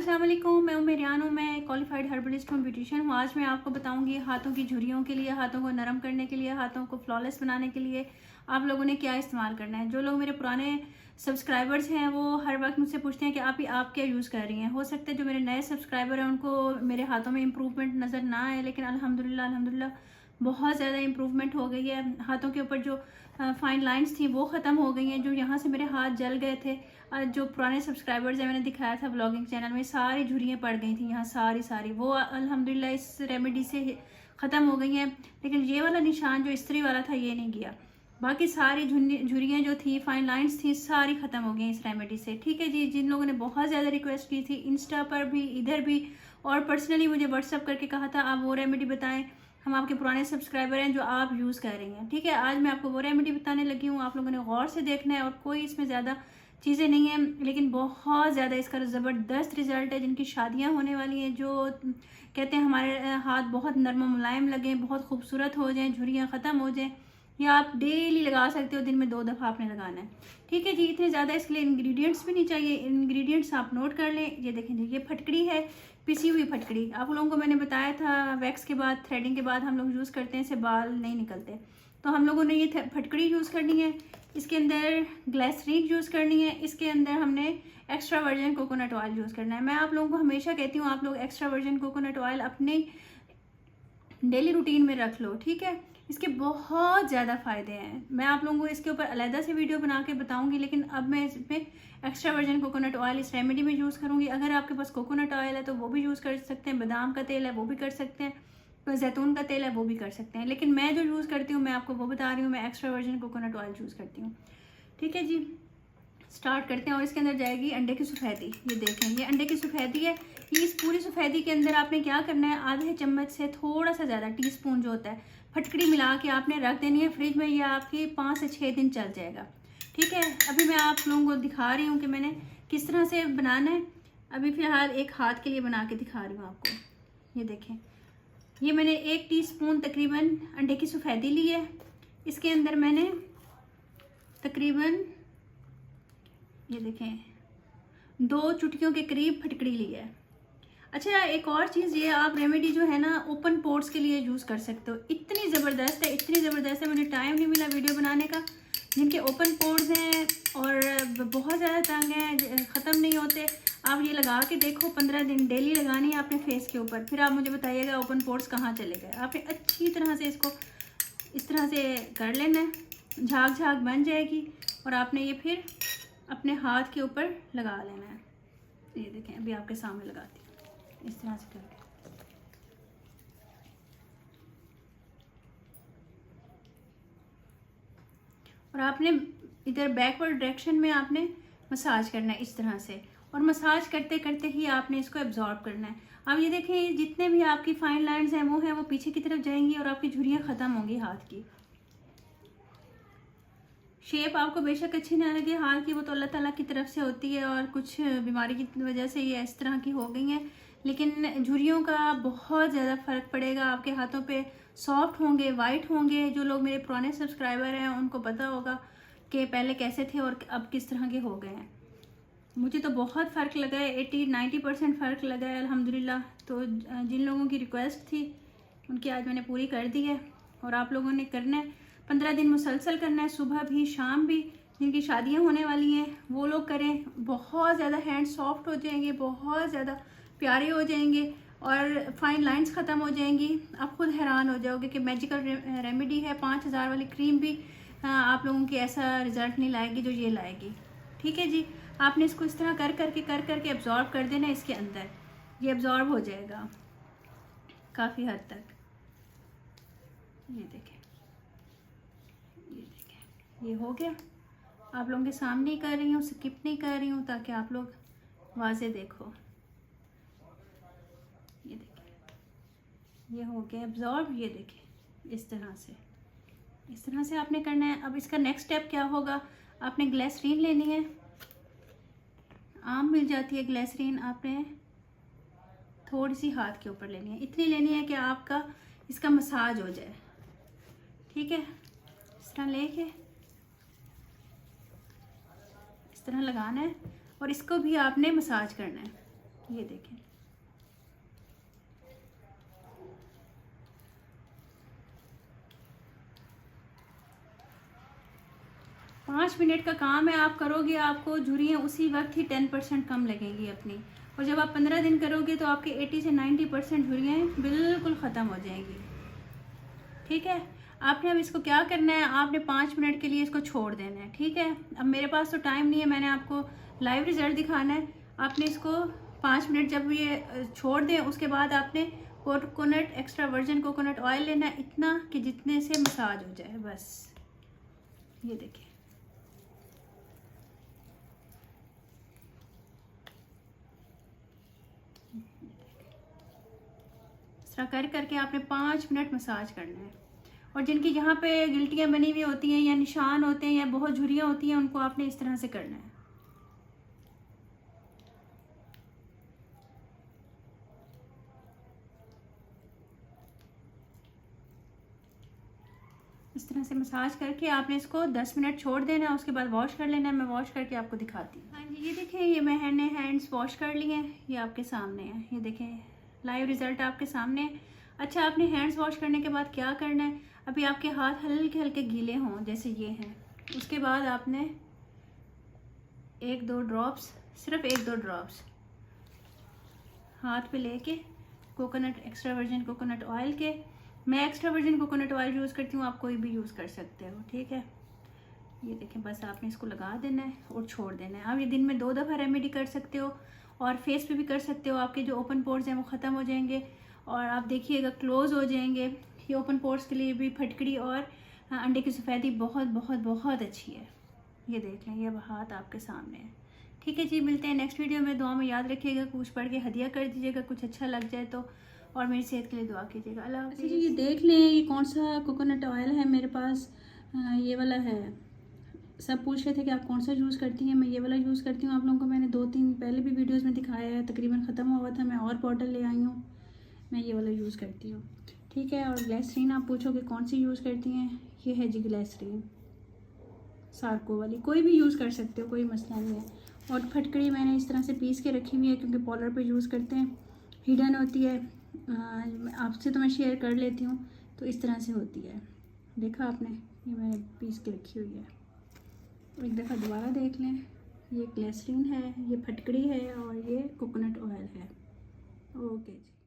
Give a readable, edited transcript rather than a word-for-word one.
अस्सलाम वालेकुम, मैं मेरियान हूँ। मैं क्वालिफाइड हर्बलिस्ट हूँ, ब्यूटिशियन हूँ। आज मैं आपको बताऊंगी हाथों की झुर्रियों के लिए, हाथों को नरम करने के लिए, हाथों को फ्लॉलेस बनाने के लिए आप लोगों ने क्या इस्तेमाल करना है। जो लोग मेरे पुराने सब्सक्राइबर्स हैं वो हर वक्त मुझसे पूछते हैं कि आप क्या यूज़ कर रही हैं। हो सकता है जो मेरे नए सब्सक्राइबर हैं उनको मेरे हाथों में इम्प्रूवमेंट नज़र ना आए, लेकिन अल्हम्दुलिल्लाह बहुत ज़्यादा इम्प्रूवमेंट हो गई है। हाथों के ऊपर जो फाइन लाइंस थी वो ख़त्म हो गई हैं। जो यहाँ से मेरे हाथ जल गए थे, जो पुराने सब्सक्राइबर्स हैं, मैंने दिखाया था ब्लॉगिंग चैनल में, सारी झुर्रियाँ पड़ गई थी यहाँ, सारी वो अल्हम्दुलिल्लाह इस रेमेडी से ख़त्म हो गई हैं। लेकिन ये वाला निशान जो इस्त्री वाला था ये नहीं गया। बाकी सारी झुर्रियाँ जो थी, फाइन लाइंस थी, सारी ख़त्म हो गई इस रेमेडी से। ठीक है जी। जिन लोगों ने बहुत ज़्यादा रिक्वेस्ट की थी इंस्टा पर भी, इधर भी, और पर्सनली मुझे व्हाट्सअप करके कहा था आप वो रेमेडी बताएं, हम आपके पुराने सब्सक्राइबर हैं जो आप यूज़ कर रही हैं। ठीक है, आज मैं आपको वो रेमेडी बताने लगी हूँ। आप लोगों ने गौर से देखना है, और कोई इसमें ज़्यादा चीज़ें नहीं हैं, लेकिन बहुत ज़्यादा इसका ज़बरदस्त रिजल्ट है। जिनकी शादियाँ होने वाली हैं, जो कहते हैं हमारे हाथ बहुत नरम मुलायम लगें, बहुत खूबसूरत हो जाएं, झुर्रियाँ ख़त्म हो जाएं, या आप डेली लगा सकते हो। दिन में 2 दफ़ा आपने लगाना है। ठीक है जी। इतने ज़्यादा इसके लिए इंग्रेडिएंट्स भी नहीं चाहिए। इंग्रेडिएंट्स आप नोट कर लें। ये देखें जी, ये फटकड़ी है, पिसी हुई फटकड़ी। आप लोगों को मैंने बताया था वैक्स के बाद, थ्रेडिंग के बाद हम लोग यूज़ करते हैं, इससे बाल नहीं निकलते। तो हम लोगों ने ये फटकड़ी यूज़ करनी है। इसके अंदर ग्लिसरीन यूज़ करनी है। इसके अंदर हमने extra virgin coconut oil use करना है। मैं आप लोगों को हमेशा कहती हूँ आप लोग एक्स्ट्रा वर्जिन कोकोनट ऑयल अपने डेली रूटीन में रख लो। ठीक है, इसके बहुत ज़्यादा फ़ायदे हैं। मैं आप लोगों को इसके ऊपर अलहदा से वीडियो बना के बताऊंगी, लेकिन अब मैं इसमें एक्स्ट्रा वर्जिन कोकोनट ऑयल इस रेमेडी में यूज़ करूंगी। अगर आपके पास कोकोनट ऑयल है तो वो भी यूज़ कर सकते हैं, बादाम का तेल है वो भी कर सकते हैं, तो जैतून का तेल है वो भी कर सकते हैं। लेकिन मैं जो यूज़ करती हूँ मैं आपको वो बता रही हूँ, मैं extra virgin coconut oil use करती हूँ। ठीक है जी, स्टार्ट करते हैं। और इसके अंदर जाएगी अंडे की सफ़ेदी। ये देखें, ये अंडे की सफ़ेदी है। ये इस पूरी सफ़ेदी के अंदर आपने क्या करना है, आधे चम्मच से थोड़ा सा ज़्यादा, टीस्पून जो होता है, फटकड़ी मिला के आपने रख देनी है फ्रिज में। ये आपकी 5 से 6 दिन चल जाएगा। ठीक है, अभी मैं आप लोगों को दिखा रही हूँ कि मैंने किस तरह से बनाना है। अभी फ़िलहाल एक हाथ के लिए बना के दिखा रही हूँ आपको। ये देखें, ये मैंने 1 टीस्पून तकरीबन अंडे की सफ़ेदी ली है। इसके अंदर मैंने तकरीबन, ये देखें, 2 चुटकियों के करीब फटकड़ी ली है। अच्छा, एक और चीज़, ये आप रेमेडी जो है ना ओपन पोर्स के लिए यूज़ कर सकते हो। इतनी ज़बरदस्त है, इतनी ज़बरदस्त है, मुझे टाइम नहीं मिला वीडियो बनाने का। जिनके ओपन पोर्स हैं और बहुत ज़्यादा तंग हैं, ख़त्म नहीं होते, आप ये लगा के देखो। 15 दिन डेली लगानी है अपने फेस के ऊपर, फिर आप मुझे बताइएगा ओपन पोर्स कहाँ चले गए। आपने अच्छी तरह से इसको इस तरह से कर लेना है, झाग झाग बन जाएगी, और आपने ये फिर अपने हाथ के ऊपर लगा लेना है। ये देखें, अभी आपके सामने लगाती हूँ इस तरह से करके। और आपने इधर बैकवर्ड डायरेक्शन में आपने मसाज करना है इस तरह से, और मसाज करते करते ही आपने इसको एब्जॉर्ब करना है। अब ये देखें, जितने भी आपकी फाइन लाइंस हैं वो पीछे की तरफ जाएंगी, और आपकी झुर्रियाँ ख़त्म होंगी हाथ की। शेप आपको बेशक अच्छी ना लगे हाथ की, वो तो अल्लाह ताला की तरफ से होती है, और कुछ बीमारी की वजह से ये इस तरह की हो गई हैं। लेकिन झुर्रियों का बहुत ज़्यादा फ़र्क पड़ेगा। आपके हाथों पे सॉफ्ट होंगे, वाइट होंगे। जो लोग मेरे पुराने सब्सक्राइबर हैं उनको पता होगा कि पहले कैसे थे और अब किस तरह के हो गए हैं। मुझे तो बहुत फ़र्क लगा है, 80-90% फ़र्क लगा है अल्हम्दुलिल्लाह। तो जिन लोगों की रिक्वेस्ट थी उनकी आज मैंने पूरी कर दी है, और आप लोगों ने करना है 15 दिन मुसलसल करना है, सुबह भी शाम भी। जिनकी शादियां होने वाली हैं वो लोग करें, बहुत ज़्यादा हैंड सॉफ्ट हो जाएंगे, बहुत ज़्यादा प्यारे हो जाएंगे, और फाइन लाइंस ख़त्म हो जाएंगी। आप खुद हैरान हो जाओगे कि मैजिकल रेमेडी है। 5000 वाली क्रीम भी आप लोगों की ऐसा रिज़ल्ट नहीं लाएगी जो ये लाएगी। ठीक है जी, आपने इसको इस तरह कर करके एब्जॉर्ब कर देना इसके अंदर। ये एब्जॉर्ब हो जाएगा काफ़ी हद तक। ये देखें, ये हो गया। आप लोगों के सामने ही कर रही हूँ, स्किप नहीं कर रही हूँ, ताकि आप लोग वाज़े देखो। ये देखिए, ये हो गया एब्जॉर्ब। ये देखिए, इस तरह से आपने करना है। अब इसका नेक्स्ट स्टेप क्या होगा, आपने ग्लिसरीन लेनी है। आम मिल जाती है ग्लिसरीन, आपने थोड़ी सी हाथ के ऊपर लेनी है, इतनी लेनी है कि आपका इसका मसाज हो जाए। ठीक है, इस तरह लेके इस तरह लगाना है, और इसको भी आपने मसाज करना है। ये देखें, पाँच मिनट का काम है, आप करोगे आपको झुर्रियाँ उसी वक्त ही 10% कम लगेंगी अपनी। और जब आप 15 दिन करोगे तो आपके 80 से 90% झुर्रियाँ बिल्कुल ख़त्म हो जाएंगी। ठीक है, आपने अब इसको क्या करना है, आपने 5 मिनट के लिए इसको छोड़ देना है। ठीक है, अब मेरे पास तो टाइम नहीं है, मैंने आपको लाइव रिज़ल्ट दिखाना है। आपने इसको 5 मिनट जब ये छोड़ दें, उसके बाद आपने coconut extra virgin coconut oil लेना है, इतना कि जितने से मसाज हो जाए बस। ये देखिए, इस तरह कर करके आपने 5 मिनट मसाज करना है। और जिनकी यहाँ पे गिल्टियाँ बनी हुई होती हैं या निशान होते हैं या बहुत झुर्रियाँ होती हैं, उनको आपने इस तरह से करना है। इस तरह से मसाज करके आपने इसको 10 मिनट छोड़ देना है, उसके बाद वॉश कर लेना है। मैं वॉश करके आपको दिखाती हूँ। हाँ जी, ये देखें, ये मैंने हैंड्स वॉश कर लिए हैं, ये आपके सामने है। ये देखें, लाइव रिज़ल्ट आपके सामने है। अच्छा, आपने हैंड्स वॉश करने के बाद क्या करना है, अभी आपके हाथ हल्के हल्के गीले हों जैसे ये हैं, उसके बाद आपने 1-2 ड्रॉप्स, सिर्फ 1-2 ड्रॉप्स हाथ पे लेके coconut extra virgin coconut oil के, मैं extra virgin coconut oil use करती हूँ, आप कोई भी यूज़ कर सकते हो। ठीक है, ये देखें, बस आपने इसको लगा देना है और छोड़ देना है। आप ये दिन में 2 दफ़ा रेमेडी कर सकते हो और फेस पे भी कर सकते हो। आपके जो ओपन पोर्स हैं वो ख़त्म हो जाएंगे और आप देखिएगा क्लोज़ हो जाएंगे। ये ओपन पोर्स के लिए भी फटकड़ी और अंडे की सफ़ेदी बहुत बहुत बहुत अच्छी है। ये देख लें, ये हाथ आपके सामने है। ठीक है जी, मिलते हैं नेक्स्ट वीडियो में। दुआ में याद रखिएगा, कुछ पढ़ के हदिया कर दीजिएगा, कुछ अच्छा लग जाए तो, और मेरी सेहत के लिए दुआ कीजिएगा। अल्लाह हाफ़िज़। अच्छा जी, ये देख लें, ये कौन सा कोकोनट ऑयल है मेरे पास, ये वाला है। सब पूछ रहे थे कि आप कौन सा यूज़ करती हैं, मैं ये वाला यूज़ करती हूँ। आप लोगों को मैंने 2-3 पहले भी वीडियोज़ में दिखाया है, तकरीबन ख़त्म हुआ था, मैं और बॉटल ले आई हूँ, मैं ये वाला यूज़ करती हूँ। ठीक है, और ग्लिसरीन आप पूछोगे कौन सी यूज़ करती हैं, ये है जी ग्लिसरीन, सार्को वाली, कोई भी यूज़ कर सकते हो, कोई मसला नहीं है। और फटकड़ी मैंने इस तरह से पीस के रखी हुई है क्योंकि पॉलर पे यूज़ करते हैं, हिडन होती है। आपसे तो मैं शेयर कर लेती हूँ, तो इस तरह से होती है, देखा आपने, ये मैंने पीस के रखी हुई है। एक दफ़ा दोबारा देख लें, ये ग्लिसरीन है, ये फटकड़ी है और ये कोकोनट ऑयल है। ओके जी।